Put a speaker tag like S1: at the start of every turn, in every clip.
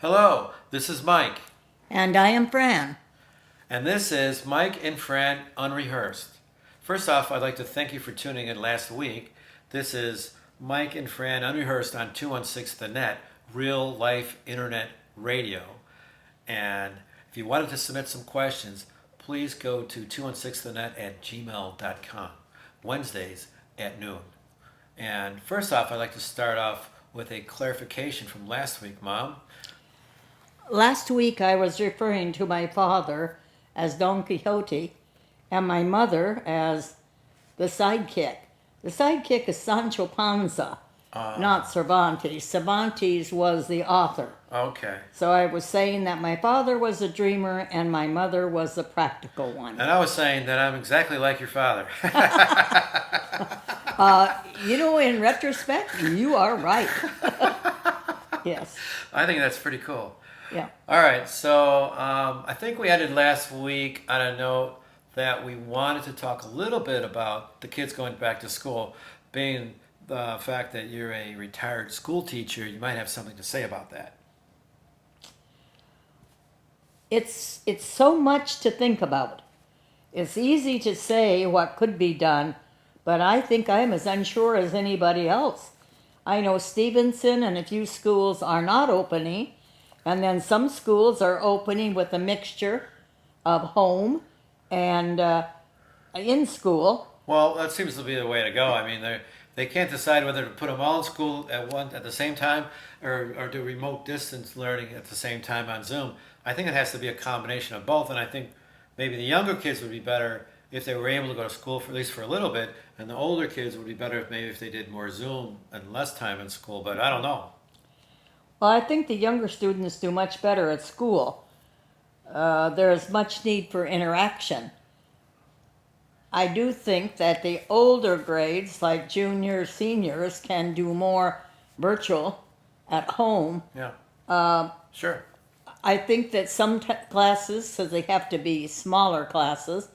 S1: Hello, this is Mike,
S2: And I am Fran.
S1: and this is Mike and Fran Unrehearsed. First off, I'd like to thank you for tuning in last week. This is Mike and Fran Unrehearsed on 216 The Net, real life internet radio. And if you wanted to submit some questions, please go to 216thenet at gmail.com, Wednesdays at noon. And first off, I'd like to start off with a clarification from last week, Mom.
S2: Last week I was referring to my father as Don Quixote and my mother as the sidekick. The sidekick is Sancho Panza, not Cervantes. Cervantes was the author.
S1: Okay.
S2: So I was saying that my father was a dreamer and my mother was the practical one.
S1: And I was saying that I'm exactly like your father.
S2: In retrospect, you are right. Yes.
S1: I think that's pretty cool.
S2: Yeah.
S1: All right, so I think we ended last week on a note that we wanted to talk a little bit about the kids going back to school. Being the fact that you're a retired school teacher, you might have something to say about that.
S2: It's so much to think about. It's easy to say what could be done, but I think I'm as unsure as anybody else. I know Stevenson and a few schools are not opening, and then some schools are opening with a mixture of home and in school.
S1: Well, that seems to be the way to go. I mean, they can't decide whether to put them all in school at the same time or do remote distance learning at the same time on Zoom. I think it has to be a combination of both, and I think maybe the younger kids would be better if they were able to go to school for at least for a little bit, and the older kids would be better if they did more Zoom and less time in school. But I don't know.
S2: Well, I think the younger students do much better at school. There is much need for interaction. I do think that the older grades, like juniors, seniors, can do more virtual at home.
S1: Yeah. Sure.
S2: I think that some classes, so they have to be smaller classes,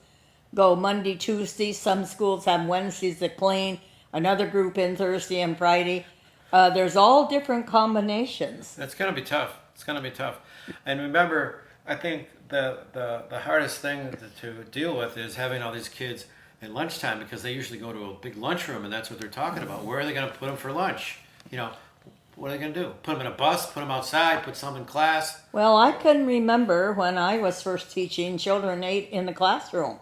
S2: go Monday, Tuesday. Some schools have Wednesdays to clean, another group in Thursday and Friday. There's all different combinations.
S1: It's going to be tough. It's going to be tough. And remember, I think the hardest thing to deal with is having all these kids in lunchtime because they usually go to a big lunchroom and that's what they're talking about. Where are they going to put them for lunch? What are they going to do? Put them in a bus, put them outside, put some in class?
S2: Well, I can remember when I was first teaching, children ate in the classroom.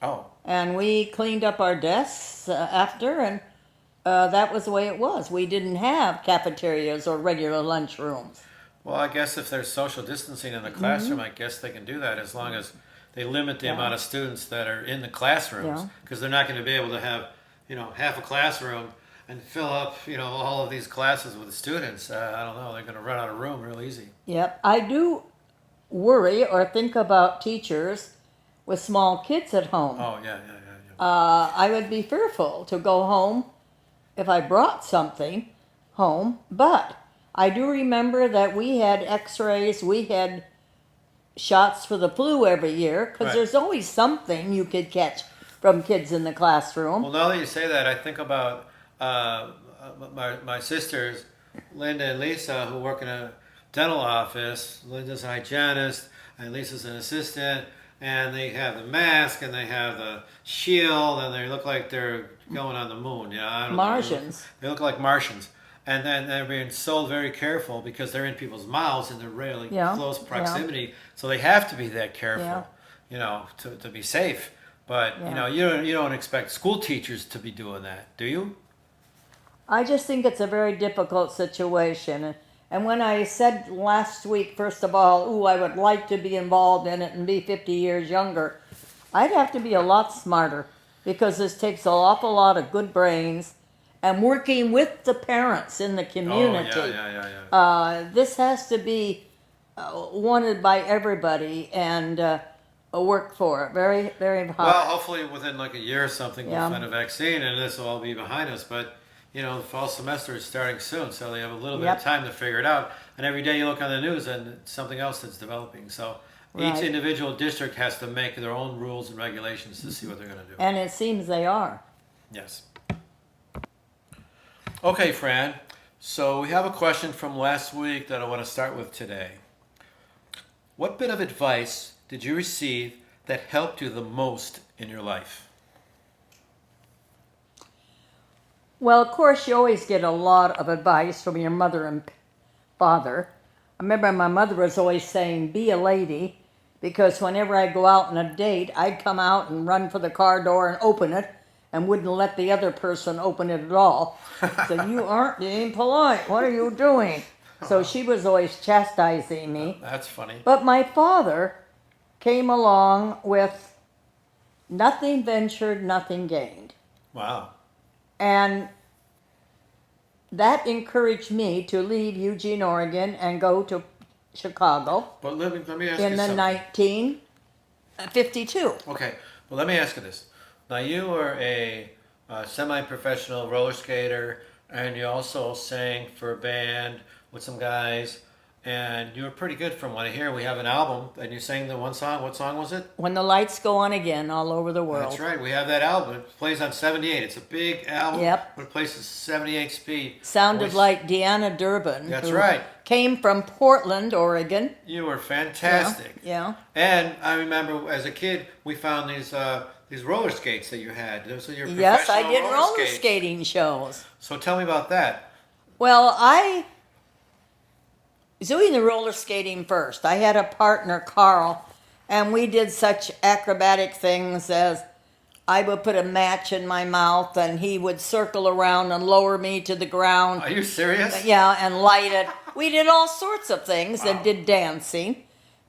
S1: Oh.
S2: And we cleaned up our desks after, and that was the way it was. We didn't have cafeterias or regular lunchrooms.
S1: Well, I guess if there's social distancing in the classroom, I guess they can do that as long as they limit the amount of students that are in the classrooms, because they're not going to be able to have, half a classroom and fill up, all of these classes with students. I don't know. They're going to run out of room real easy.
S2: Yep. I do worry or think about teachers with small kids at home.
S1: Oh, yeah.
S2: I would be fearful to go home if I brought something home, but I do remember that we had x-rays, we had shots for the flu every year, because there's always something you could catch from kids in the classroom.
S1: Well, now that you say that, I think about my sisters, Linda and Lisa, who work in a dental office. Linda's a hygienist, and Lisa's an assistant, and they have the mask, and they have the shield, and they look like they're going on the moon. I don't
S2: Martians.
S1: know. They look like Martians. And then they're being so very careful because they're in people's mouths and they're really close proximity. So they have to be that careful, to be safe. But, you don't expect school teachers to be doing that, do you?
S2: I just think it's a very difficult situation. And when I said last week, first of all, I would like to be involved in it and be 50 years younger, I'd have to be a lot smarter because this takes an awful lot of good brains and working with the parents in the community.
S1: Oh, yeah.
S2: This has to be wanted by everybody and work for it very, very hard.
S1: Well, hopefully within like a year or something we'll find a vaccine and this will all be behind us. But, the fall semester is starting soon, so they have a little bit of time to figure it out. And every day you look on the news and it's something else that's developing. So each individual district has to make their own rules and regulations to see what they're going to do.
S2: And it seems they are.
S1: Yes. Okay, Fran. So we have a question from last week that I want to start with today. What bit of advice did you receive that helped you the most in your life?
S2: Well, of course, you always get a lot of advice from your mother and father. I remember my mother was always saying, be a lady, because whenever I go out on a date, I'd come out and run for the car door and open it and wouldn't let the other person open it at all. So you aren't being polite. What are you doing? So she was always chastising me.
S1: That's funny.
S2: But my father came along with nothing ventured, nothing gained.
S1: Wow.
S2: And that encouraged me to leave Eugene, Oregon and go to Chicago
S1: But let me ask
S2: in
S1: you
S2: the
S1: something.
S2: 1952.
S1: Okay. Well, let me ask you this. Now, you were a semi-professional roller skater, and you also sang for a band with some guys, and you were pretty good from what I hear. We have an album, and you sang the one song. What song was it?
S2: When the lights go on again all over the world.
S1: That's right. We have that album. It plays on 78. It's a big album.
S2: Yep.
S1: But it plays at 78 speed.
S2: Sounded
S1: Voice-
S2: like Deanna Durbin.
S1: That's
S2: who
S1: right.
S2: Came from Portland, Oregon.
S1: You were fantastic.
S2: Yeah.
S1: And I remember as a kid, we found these roller skates that you had. Those are your
S2: Yes, I
S1: professional
S2: did roller
S1: skates.
S2: skating shows.
S1: So tell me about that.
S2: Well, I was doing the roller skating first. I had a partner, Carl, and we did such acrobatic things as I would put a match in my mouth and he would circle around and lower me to the ground.
S1: Are you serious?
S2: Yeah, and light it. We did all sorts of things and did dancing.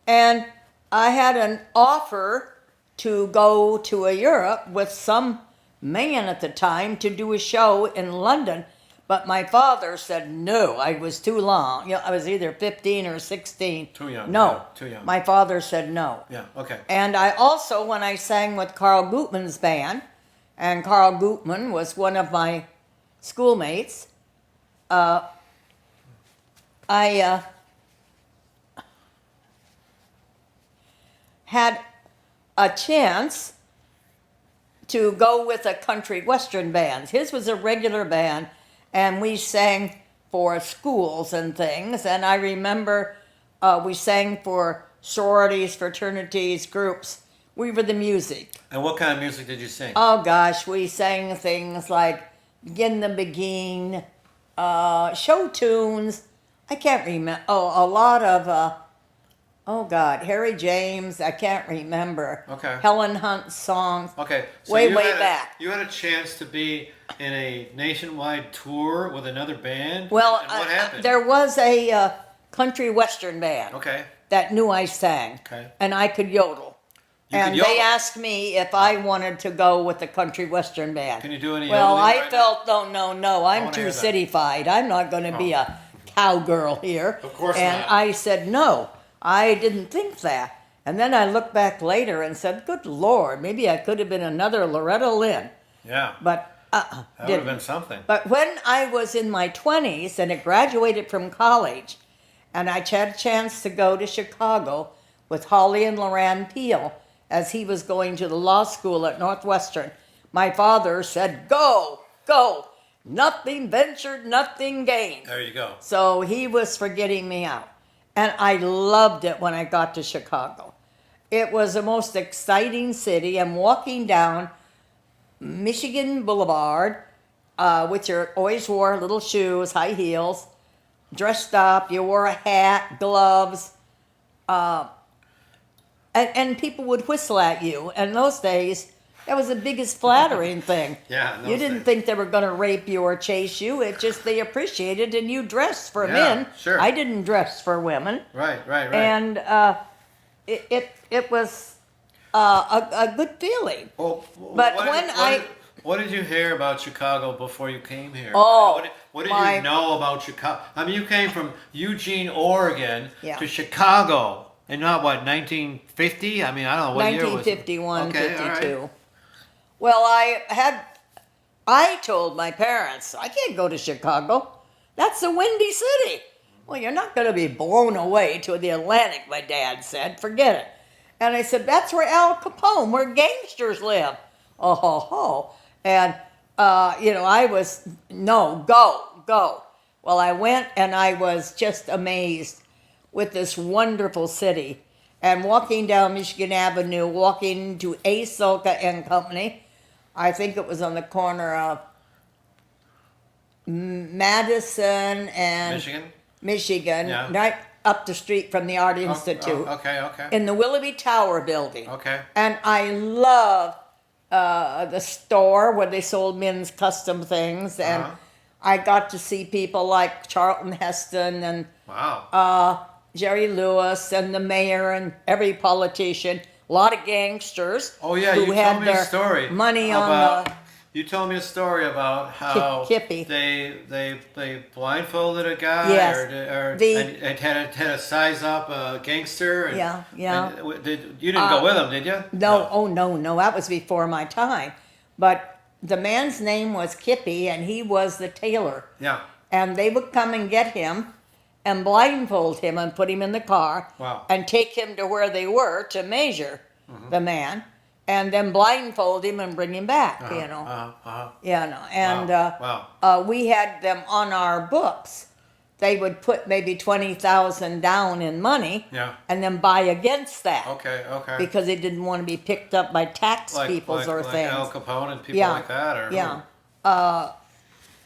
S2: And I had an offer to go to Europe with some man at the time to do a show in London. But my father said no, I was too long. I was either 15 or 16.
S1: Too young.
S2: No,
S1: Yeah, too young.
S2: My father said no.
S1: Yeah, okay.
S2: And I also, when I sang with Carl Gutman's band, and Carl Gutman was one of my schoolmates, I had a chance to go with a country western band. His was a regular band, and we sang for schools and things. And I remember we sang for sororities, fraternities, groups. We were the music.
S1: And what kind of music did you sing?
S2: Oh gosh, we sang things like Begin the Begin, show tunes. I can't remember. Oh, a lot of, oh God, Harry James. I can't remember.
S1: Okay.
S2: Helen Hunt songs.
S1: Okay. So
S2: way
S1: you had
S2: back.
S1: You had a chance to be in a nationwide tour with another band?
S2: Well,
S1: And what happened?
S2: there was a country western band
S1: Okay.
S2: that knew I sang,
S1: Okay.
S2: and I could yodel.
S1: You
S2: And
S1: could
S2: they
S1: yodel?
S2: asked me if I wanted to go with the country western band.
S1: Can you do any
S2: Well,
S1: yodeling
S2: I
S1: right
S2: felt, no, I'm
S1: wanna
S2: too
S1: hear that.
S2: cityfied. I'm not going to be a cowgirl here.
S1: Of course
S2: and
S1: not.
S2: I said, no, I didn't think that. And then I looked back later and said, good Lord, maybe I could have been another Loretta Lynn.
S1: Yeah.
S2: But
S1: That would have
S2: didn't.
S1: been something.
S2: But when I was in my 20s and I graduated from college, and I had a chance to go to Chicago with Holly and Loran Peel as he was going to the law school at Northwestern, my father said, go, go. Nothing ventured, nothing gained.
S1: There you go.
S2: So he was for getting me out. And I loved it when I got to Chicago. It was the most exciting city. I'm walking down Michigan Boulevard, which you always wore little shoes, high heels, dressed up. You wore a hat, gloves, and people would whistle at you. And in those days, that was the biggest flattering thing.
S1: Yeah, in
S2: You
S1: those
S2: didn't
S1: days.
S2: think they were going to rape you or chase you. It just they appreciated, and you dressed for
S1: Yeah,
S2: men.
S1: sure.
S2: I didn't dress for women,
S1: Right.
S2: and it was a good feeling.
S1: Well,
S2: But
S1: what did you hear about Chicago before you came here?
S2: Oh,
S1: what did
S2: my-
S1: you know about Chicago? I mean, you came from Eugene, Oregon,
S2: Yeah.
S1: to Chicago in not what 1950? I mean, I don't know what year was it?
S2: 1951,
S1: Okay, all right.
S2: 52. Well, I told my parents, I can't go to Chicago. That's a windy city. Well, you're not going to be blown away to the Atlantic, my dad said. Forget it. And I said, that's where Al Capone, where gangsters live. Oh, ho, ho. And, I was, no, go. Well, I went and I was just amazed with this wonderful city. and walking down Michigan Avenue, walking to A. Silka and Company. I think it was on the corner of Madison and
S1: Michigan?
S2: Michigan,
S1: Yeah.
S2: right up the street from the Art
S1: Oh,
S2: Institute,
S1: okay, okay.
S2: in the Willoughby Tower building.
S1: Okay.
S2: And I love the store where they sold men's custom things, and
S1: Uh-huh.
S2: I got to see people like Charlton Heston and
S1: Wow.
S2: Jerry Lewis and the mayor and every politician. A lot of gangsters.
S1: Oh yeah,
S2: who
S1: you
S2: had
S1: told me a
S2: their
S1: story
S2: money
S1: about.
S2: on the.
S1: You told me a story about how
S2: Kippy.
S1: they blindfolded a guy
S2: Yes.
S1: or
S2: The-
S1: and had to size up a gangster. And,
S2: Yeah, yeah.
S1: and you didn't go with him, did you?
S2: No, oh no, that was before my time. But the man's name was Kippy, and he was the tailor.
S1: Yeah.
S2: And they would come and get him and blindfold him and put him in the car
S1: Wow.
S2: and take him to where they were to measure the man and then blindfold him and bring him back, you know. And
S1: Wow.
S2: we had them on our books. They would put maybe 20,000 down in money
S1: Yeah.
S2: and then buy against that
S1: Okay. Okay.
S2: because they didn't want to be picked up by tax peoples or
S1: like
S2: things.
S1: Al Capone and people
S2: Yeah,
S1: like that, or
S2: yeah.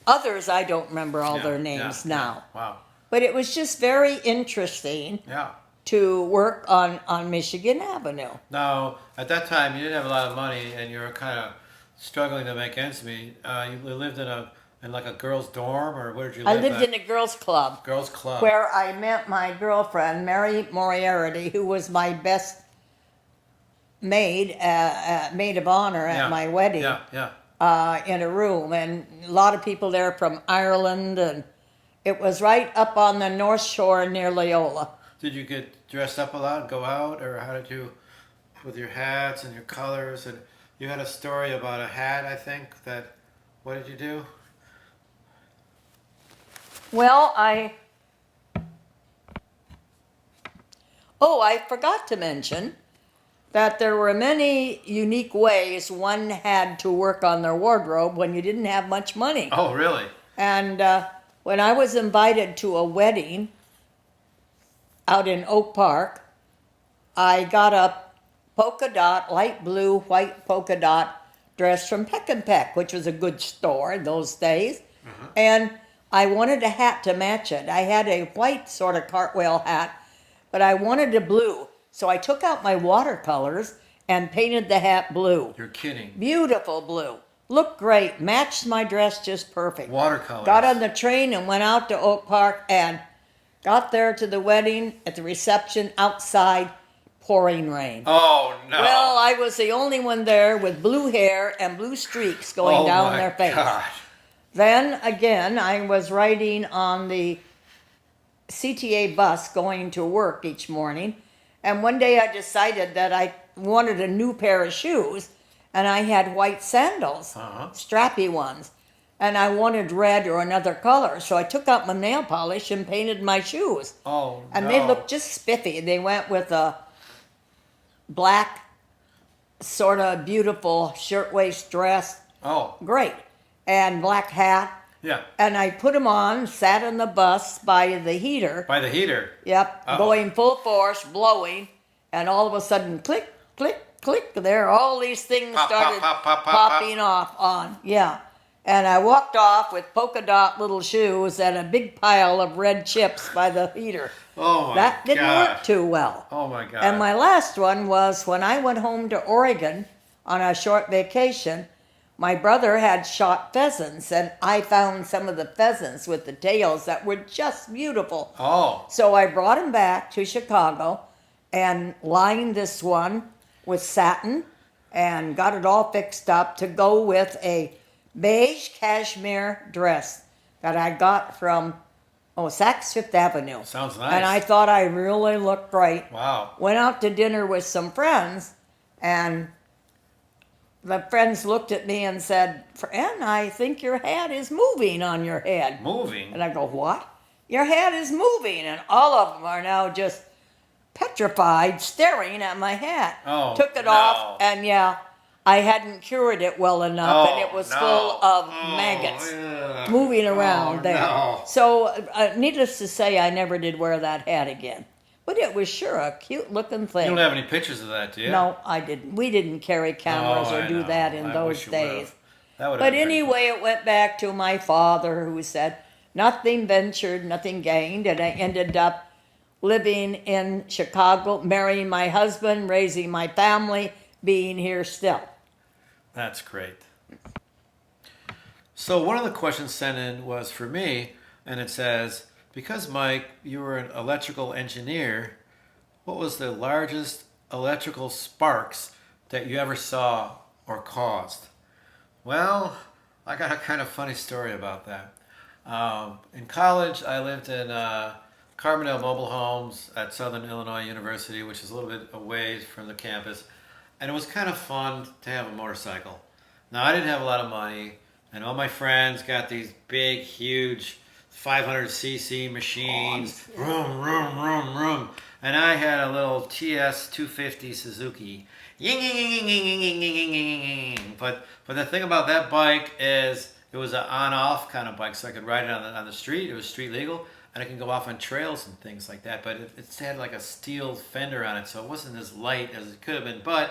S2: Others, I don't remember all
S1: Yeah,
S2: their
S1: yeah,
S2: names
S1: yeah.
S2: now.
S1: Wow.
S2: But it was just very interesting
S1: Yeah.
S2: to work on Michigan Avenue.
S1: Now, at that time, you didn't have a lot of money, and you were kind of struggling to make ends meet. You lived in like a girls' dorm, or where did you
S2: I
S1: live?
S2: lived in a girls' club
S1: girls' club.
S2: where I met my girlfriend, Mary Moriarty, who was my best maid of honor at
S1: Yeah,
S2: my wedding.
S1: Yeah. Yeah.
S2: In a room, and a lot of people there from Ireland, and it was right up on the North Shore near Loyola.
S1: Did you get dressed up a lot and go out, or how did you, with your hats and your colors? And you had a story about a hat, I think. What did you do?
S2: Well, I forgot to mention that there were many unique ways one had to work on their wardrobe when you didn't have much money.
S1: Oh, really?
S2: And when I was invited to a wedding out in Oak Park, I got a polka dot, light blue, white polka dot dress from Peck and Peck, which was a good store in those days. And I wanted a hat to match it. I had a white sort of cartwheel hat, but I wanted a blue. So I took out my watercolors and painted the hat blue.
S1: You're kidding.
S2: Beautiful blue. Looked great. Matched my dress just perfect.
S1: Watercolors.
S2: Got on the train and went out to Oak Park and got there to the wedding at the reception outside, pouring rain.
S1: Oh, no.
S2: Well, I was the only one there with blue hair and blue streaks going
S1: Oh,
S2: down
S1: my
S2: their face.
S1: God.
S2: Then again, I was riding on the CTA bus going to work each morning. And one day I decided that I wanted a new pair of shoes. And I had white sandals, strappy ones. And I wanted red or another color. So I took out my nail polish and painted my shoes.
S1: Oh,
S2: And
S1: no.
S2: they looked just spiffy. They went with a black, sort of beautiful shirtwaist dress.
S1: Oh,
S2: Great. And black hat.
S1: yeah.
S2: And I put them on, sat on the bus by the heater.
S1: By the heater.
S2: Yep,
S1: Uh-oh.
S2: going full force, blowing. And all of a sudden, click, click, click. There, all these things
S1: Pop, pop,
S2: started
S1: pop, pop, pop,
S2: popping off on. Yeah. And I walked off with polka dot little shoes and a big pile of red chips by the heater.
S1: Oh, my
S2: That didn't
S1: God.
S2: work too well.
S1: Oh, my God.
S2: And my last one was when I went home to Oregon on a short vacation. My brother had shot pheasants, and I found some of the pheasants with the tails that were just beautiful.
S1: Oh,
S2: So I brought him back to Chicago and lined this one with satin and got it all fixed up to go with a beige cashmere dress that I got from Saks Fifth Avenue.
S1: sounds nice.
S2: And I thought I really looked great.
S1: Wow.
S2: Went out to dinner with some friends, and the friends looked at me and said, "Friend, I think your hat is moving on your head."
S1: Moving.
S2: And I go, "What? Your hat is moving." And all of them are now just petrified, staring at my hat.
S1: Oh,
S2: Took it
S1: no.
S2: off, and yeah, I hadn't cured it well enough, and
S1: Oh,
S2: it was
S1: no.
S2: full of
S1: Oh,
S2: maggots
S1: yeah.
S2: moving around
S1: Oh,
S2: there.
S1: no.
S2: So, needless to say, I never did wear that hat again. But it was sure a cute looking
S1: You
S2: thing.
S1: don't have any pictures of that, do you?
S2: No, I didn't. We didn't carry cameras
S1: Oh,
S2: or
S1: I
S2: do
S1: know.
S2: that in
S1: I
S2: those
S1: wish you would've.
S2: days.
S1: That would have
S2: But
S1: been pretty cool.
S2: anyway, it went back to my father who said, nothing ventured, nothing gained. And I ended up living in Chicago, marrying my husband, raising my family, being here still.
S1: That's great. So one of the questions sent in was for me, and it says, because Mike, you were an electrical engineer, what was the largest electrical sparks that you ever saw or caused? Well, I got a kind of funny story about that. In college, I lived in Carbondale Mobile Homes at Southern Illinois University, which is a little bit away from the campus, and it was kind of fun to have a motorcycle. Now, I didn't have a lot of money, and all my friends got these big, huge 500cc machines, vroom, vroom, vroom, vroom, and I had a little TS 250 Suzuki. Ying, ying, ying, ying, ying, ying, ying, ying, ying, ying. But the thing about that bike is it was an on-off kind of bike, so I could ride it on the street. It was street legal, and I can go off on trails and things like that. But it had like a steel fender on it, so it wasn't as light as it could have been. But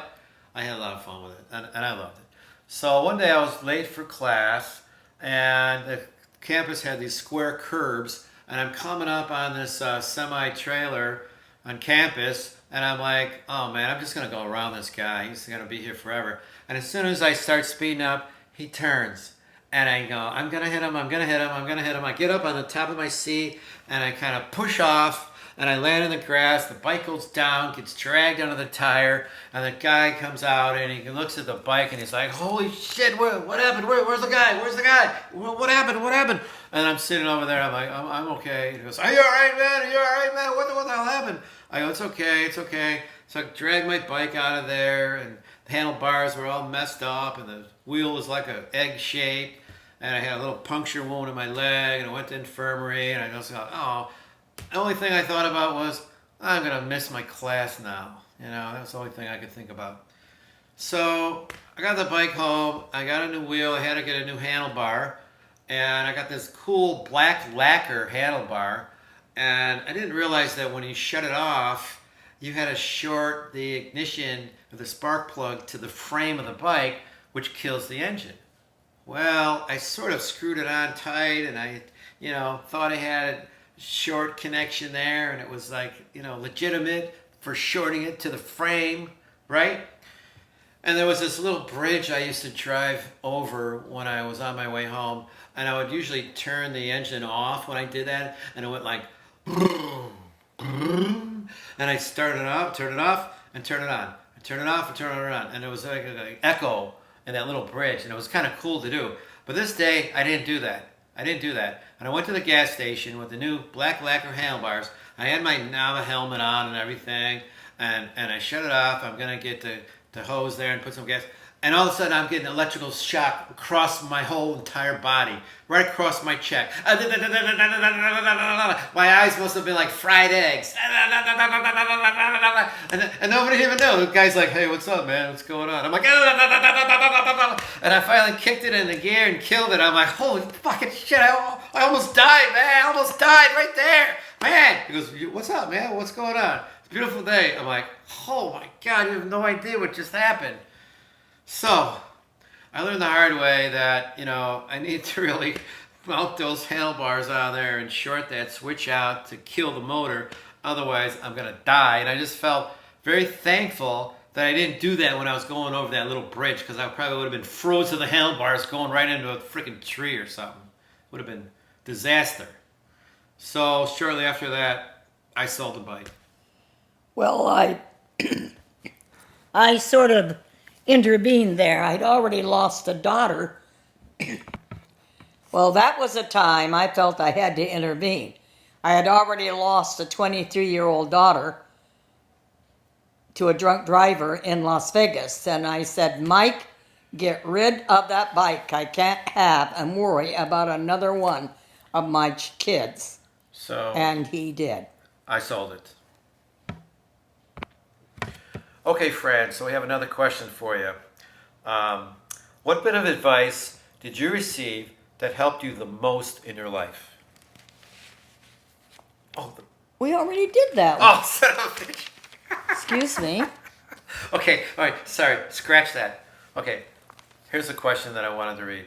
S1: I had a lot of fun with it, and I loved it. So one day I was late for class, and the campus had these square curbs, and I'm coming up on this semi-trailer on campus, and I'm like, oh man, I'm just gonna go around this guy. He's gonna be here forever. And as soon as I start speeding up, he turns. And I go, I'm gonna hit him, I'm gonna hit him, I'm gonna hit him. I get up on the top of my seat and I kind of push off and I land in the grass. The bike goes down, gets dragged under the tire, and the guy comes out and he looks at the bike and he's like, holy shit, what happened? Where's the guy? Where's the guy? What happened? What happened? And I'm sitting over there, I'm like, I'm okay. He goes, are you alright, man? Are you alright, man? What the hell happened? I go, it's okay, it's okay. So I dragged my bike out of there, and the handlebars were all messed up, and the wheel was like an egg shape, and I had a little puncture wound in my leg, and I went to infirmary, and I just thought, oh, the only thing I thought about was, I'm going to miss my class now. You know, that's the only thing I could think about. So I got the bike home, I got a new wheel, I had to get a new handlebar, and I got this cool black lacquer handlebar, and I didn't realize that when you shut it off, you had to short the ignition of the spark plug to the frame of the bike, which kills the engine. Well, I sort of screwed it on tight, and I, thought I had a short connection there, and it was like, legitimate for shorting it to the frame, right? And there was this little bridge I used to drive over when I was on my way home, and I would usually turn the engine off when I did that, and it went like, and I started it up, turn it off, and turn it on, and turn it off, and turn it on, and it was like an echo in that little bridge, and it was kind of cool to do. But this day, I didn't do that. And I went to the gas station with the new black lacquer handlebars. I had my Nava helmet on and everything, and I shut it off. I'm going to get the hose there and put some gas. And all of a sudden, I'm getting electrical shock across my whole entire body, right across my cheek. My eyes must have been like fried eggs. And nobody even knew. The guy's like, hey, what's up, man? What's going on? I'm like, and I finally kicked it into gear and killed it. I'm like, holy fucking shit, I almost died, man. I almost died right there. Man. He goes, what's up, man? What's going on? It's a beautiful day. I'm like, oh my God, you have no idea what just happened. So, I learned the hard way that, I need to really mount those handlebars on there and short that switch out to kill the motor. Otherwise, I'm going to die. And I just felt very thankful that I didn't do that when I was going over that little bridge, because I probably would have been froze to the handlebars going right into a freaking tree or something. Would have been disaster. So, shortly after that, I sold the bike.
S2: Well, I sort of intervened there. I'd already lost a daughter. Well, that was a time I felt I had to intervene. I had already lost a 23-year-old daughter to a drunk driver in Las Vegas. And I said, Mike, get rid of that bike. I can't have and worry about another one of my kids.
S1: So,
S2: and he did.
S1: I sold it. Okay, Fran, so we have another question for you. What bit of advice did you receive that helped you the most in your life? Oh,
S2: We already did that one.
S1: Oh, son of a bitch.
S2: Excuse me.
S1: Okay, all right, sorry, scratch that. Okay, here's the question that I wanted to read.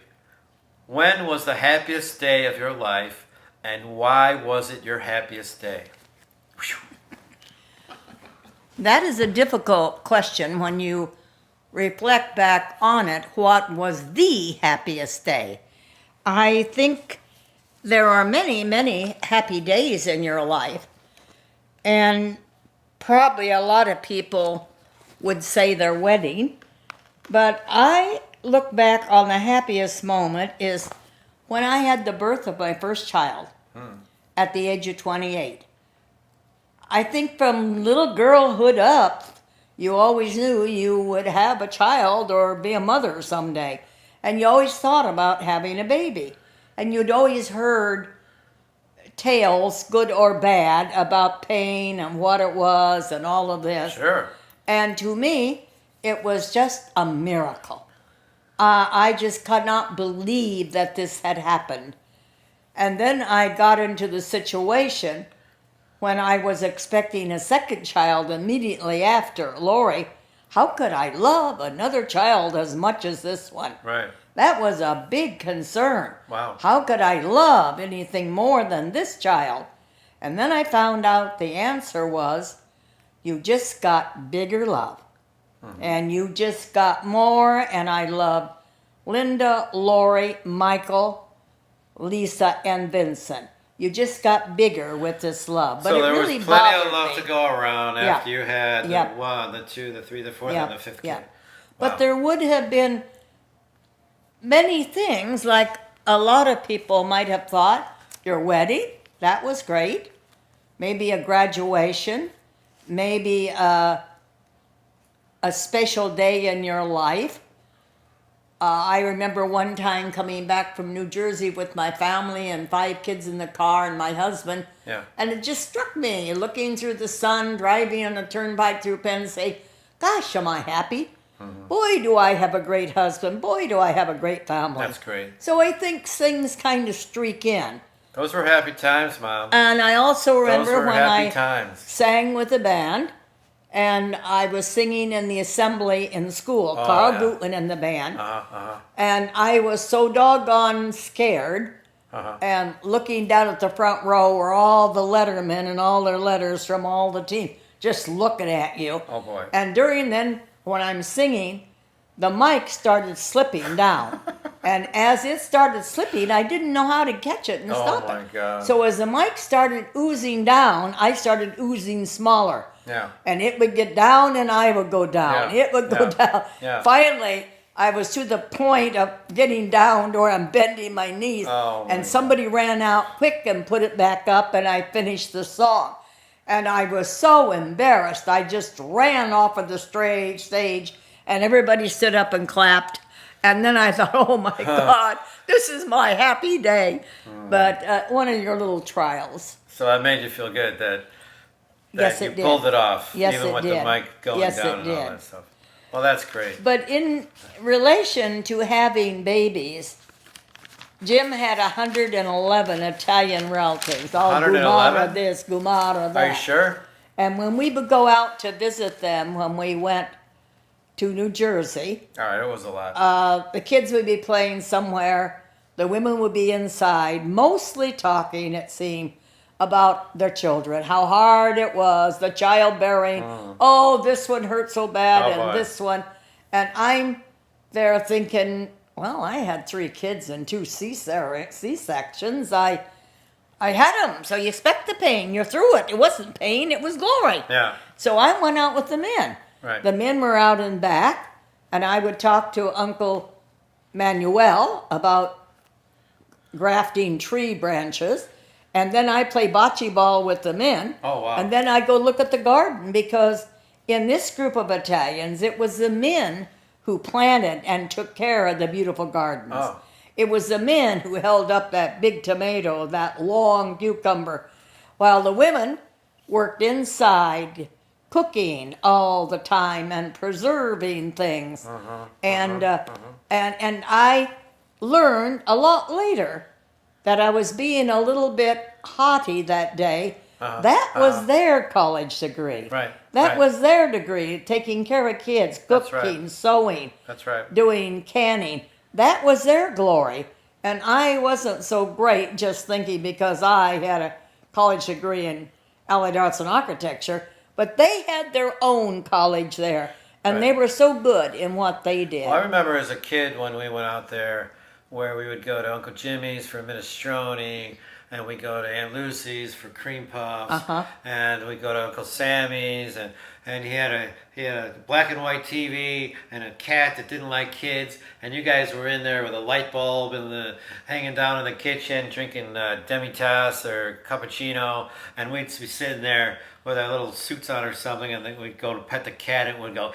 S1: When was the happiest day of your life, and why was it your happiest day? Whew.
S2: That is a difficult question when you reflect back on it. What was the happiest day? I think there are many, many happy days in your life. And probably a lot of people would say their wedding. But I look back on the happiest moment is when I had the birth of my first child at the age of 28. I think from little girlhood up, you always knew you would have a child or be a mother someday. And you always thought about having a baby. And you'd always heard tales, good or bad, about pain and what it was and all of this.
S1: Sure.
S2: And to me, it was just a miracle. I just could not believe that this had happened. And then I got into the situation when I was expecting a second child immediately after Lori. How could I love another child as much as this one?
S1: Right.
S2: That was a big concern.
S1: Wow.
S2: How could I love anything more than this child? And then I found out the answer was you just got bigger love. And you just got more, and I loved Linda, Lori, Michael, Lisa, and Vincent. You just got bigger with this love. But
S1: So
S2: it
S1: there
S2: really
S1: was plenty of
S2: bothered
S1: love
S2: me.
S1: to go around after you had the
S2: Yep.
S1: 1, the 2, the 3, the 4,
S2: Yep.
S1: and the 5th
S2: Yep.
S1: kid.
S2: But
S1: Wow.
S2: there would have been many things, like a lot of people might have thought, your wedding, that was great. Maybe a graduation, maybe a special day in your life. I remember one time coming back from New Jersey with my family and 5 kids in the car and my husband.
S1: Yeah.
S2: And it just struck me, looking through the sun, driving on the turnpike through Penn, say, gosh, am I happy? Boy, do I have a great husband. Boy, do I have a great family.
S1: That's great.
S2: So I think things kind of streak in.
S1: Those were happy times, Mom.
S2: And I also
S1: Those
S2: remember
S1: were
S2: when
S1: happy
S2: I
S1: times.
S2: sang with the band, and I was singing in the assembly in school,
S1: Oh,
S2: Carl
S1: yeah.
S2: Gutman and the band,
S1: Uh-huh.
S2: and I was so doggone scared,
S1: Uh-huh.
S2: and looking down at the front row were all the lettermen and all their letters from all the teams, just looking at you.
S1: Oh, boy.
S2: And during then, when I'm singing, the mic started slipping down. And as it started slipping, I didn't know how to catch it and
S1: Oh,
S2: stop
S1: my
S2: it.
S1: God.
S2: So as the mic started oozing down, I started oozing smaller.
S1: Yeah.
S2: And it would get down and I would go down.
S1: Yeah.
S2: It would go
S1: Yeah.
S2: down.
S1: Yeah.
S2: Finally, I was to the point of getting down to where I'm bending my knees.
S1: Oh, my
S2: And somebody ran out quick and put it back up, and I finished the song. And I was so embarrassed. I just ran off of the stage, and everybody stood up and clapped. And then I thought, oh my God, this is my happy day. But one of your little trials.
S1: So that made you feel good that
S2: Yes,
S1: you
S2: it did.
S1: pulled it off,
S2: Yes,
S1: even
S2: it
S1: with
S2: did.
S1: the mic going
S2: Yes,
S1: down
S2: it
S1: and all
S2: did.
S1: that stuff. Well, that's great.
S2: But in relation to having babies, Jim had 111 Italian relatives. All
S1: 111?
S2: Gumara this, Gumara that.
S1: Are you sure?
S2: And when we would go out to visit them, when we went to New Jersey,
S1: All right, it was a lot.
S2: the kids would be playing somewhere. The women would be inside, mostly talking, it seemed, about their children, how hard it was, the childbearing. Oh, this one hurt so bad,
S1: Oh,
S2: and
S1: boy.
S2: this one. And I'm there thinking, well, I had 3 kids and 2 C-sections. I had them, so you expect the pain. You're through it. It wasn't pain, it was glory.
S1: Yeah.
S2: So I went out with the men.
S1: Right.
S2: The men were out in back, and I would talk to Uncle Manuel about grafting tree branches, and then I play bocce ball with the men.
S1: Oh, wow.
S2: And then I go look at the garden, because in this group of Italians, it was the men who planted and took care of the beautiful gardens.
S1: Oh.
S2: It was the men who held up that big tomato, that long cucumber, while the women worked inside, cooking all the time and preserving things. And I learned a lot later that I was being a little bit haughty that day That was their college degree.
S1: Right,
S2: That
S1: right.
S2: was their degree, taking care of kids,
S1: That's right.
S2: cooking, sewing,
S1: That's right.
S2: doing canning. That was their glory. And I wasn't so great just thinking because I had a college degree in allied arts and architecture, but they had their own college there. And
S1: Right.
S2: they were so good in what they did.
S1: Well, I remember as a kid when we went out there, where we would go to Uncle Jimmy's for minestrone, and we go to Aunt Lucy's for cream puffs,
S2: Uh-huh.
S1: and we go to Uncle Sammy's, and he had a black and white TV and a cat that didn't like kids, and you guys were in there with a light bulb and hanging down in the kitchen drinking demi-tasse or cappuccino, and we'd be sitting there with our little suits on or something, and then we'd go to pet the cat and we'd go.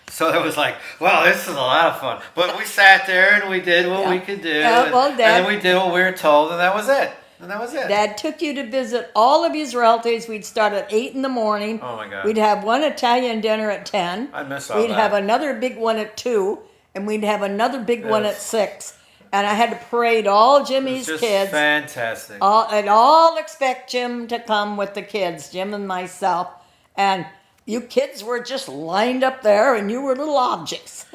S1: So it was like, wow, this is a lot of fun. But we sat there and we did what we could do.
S2: Yeah, well,
S1: and then we did what we were told, and that was it. And that was it.
S2: Dad took you to visit all of his relatives. We'd start at 8 in the morning.
S1: Oh, my God.
S2: We'd have one Italian dinner at 10.
S1: I miss all
S2: We'd
S1: that.
S2: have another big one at 2, and we'd have another big one at
S1: Yes.
S2: 6. And I had to parade all
S1: It was
S2: Jimmy's
S1: just
S2: kids.
S1: fantastic.
S2: And all expect Jim to come with the kids, Jim and myself. And you kids were just lined up there, and you were little objects.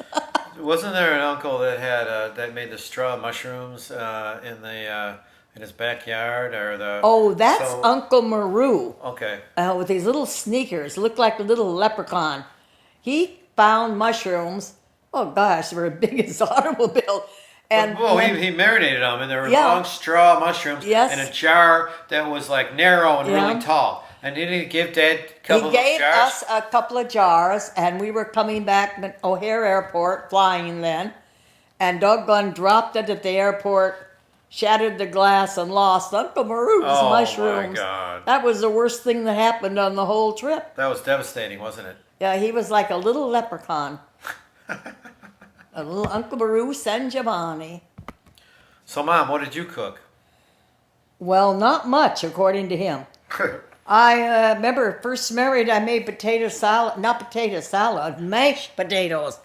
S1: Wasn't there an uncle that had that made the straw mushrooms in his backyard or the?
S2: Oh, that's
S1: so-
S2: Uncle Maru.
S1: Okay.
S2: With these little sneakers, looked like a little leprechaun. He found mushrooms. Oh gosh, they were as big as an automobile. And
S1: Well,
S2: when-
S1: he marinated them, and there were
S2: Yeah.
S1: long straw mushrooms
S2: Yes.
S1: in a jar that was like narrow and
S2: Yeah.
S1: really tall. And didn't he give Dad a couple
S2: he gave
S1: of jars?
S2: us a couple of jars, and we were coming back from O'Hare Airport, flying then, and doggone dropped it at the airport, shattered the glass, and lost Uncle Maru's
S1: Oh, my
S2: mushrooms.
S1: God.
S2: That was the worst thing that happened on the whole trip.
S1: That was devastating, wasn't it?
S2: Yeah, he was like a little leprechaun. A little Uncle Maru San Giovanni.
S1: So, Mom, what did you cook?
S2: Well, not much, according to him. I remember first married, I made potato salad, not potato salad, mashed potatoes.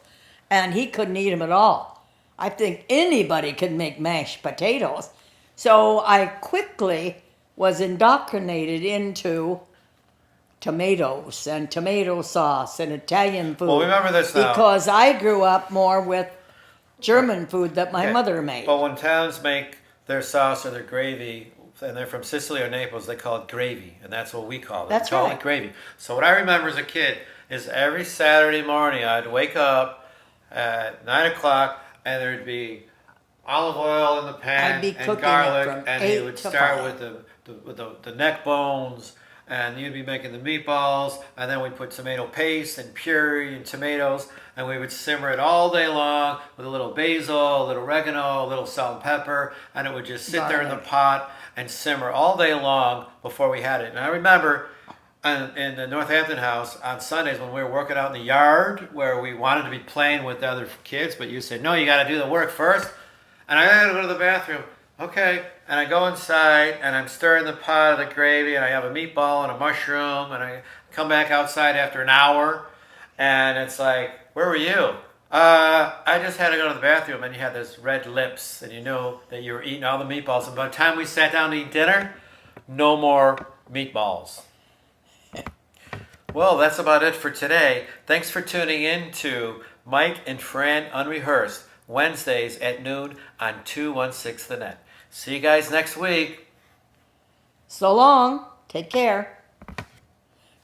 S2: And he couldn't eat them at all. I think anybody could make mashed potatoes. So I quickly was indoctrinated into tomatoes and tomato sauce and Italian food.
S1: Well, remember this now.
S2: Because I grew up more with German food that my
S1: Okay.
S2: mother made.
S1: But when towns make their sauce or their gravy, and they're from Sicily or Naples, they call it gravy, and that's what we call it.
S2: That's
S1: we call
S2: right.
S1: it gravy. So what I remember as a kid is every Saturday morning I'd wake up at 9 o'clock, and there'd be olive oil in the pan
S2: I'd be
S1: and
S2: cooking it
S1: garlic,
S2: from
S1: and he
S2: 8
S1: would
S2: to
S1: start
S2: 5.
S1: with the neck bones, and you'd be making the meatballs, and then we'd put tomato paste and puree and tomatoes, and we would simmer it all day long with a little basil, a little oregano, a little salt and pepper, and it would just sit there in the
S2: Garlic.
S1: pot and simmer all day long before we had it. And I remember in the Northampton house on Sundays when we were working out in the yard where we wanted to be playing with the other kids, but you said, no, you got to do the work first. And I had to go to the bathroom. Okay. And I go inside and I'm stirring the pot of the gravy and I have a meatball and a mushroom and I come back outside after an hour and it's like, where were you? I just had to go to the bathroom, and you had those red lips, and you knew that you were eating all the meatballs. And by the time we sat down to eat dinner, no more meatballs. Well, that's about it for today. Thanks for tuning in to Mike and Fran Unrehearsed, Wednesdays at noon on 216 The Net. See you guys next week.
S2: So long. Take care.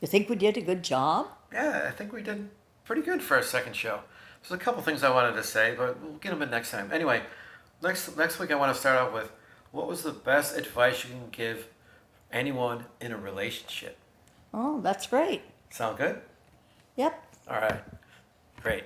S2: You think we did a good job?
S1: Yeah, I think we did pretty good for our second show. There's a couple things I wanted to say, but we'll get them in next time. Anyway, next week I want to start out with, what was the best advice you can give anyone in a relationship?
S2: Oh, that's great.
S1: Sound good?
S2: Yep.
S1: All right. Great.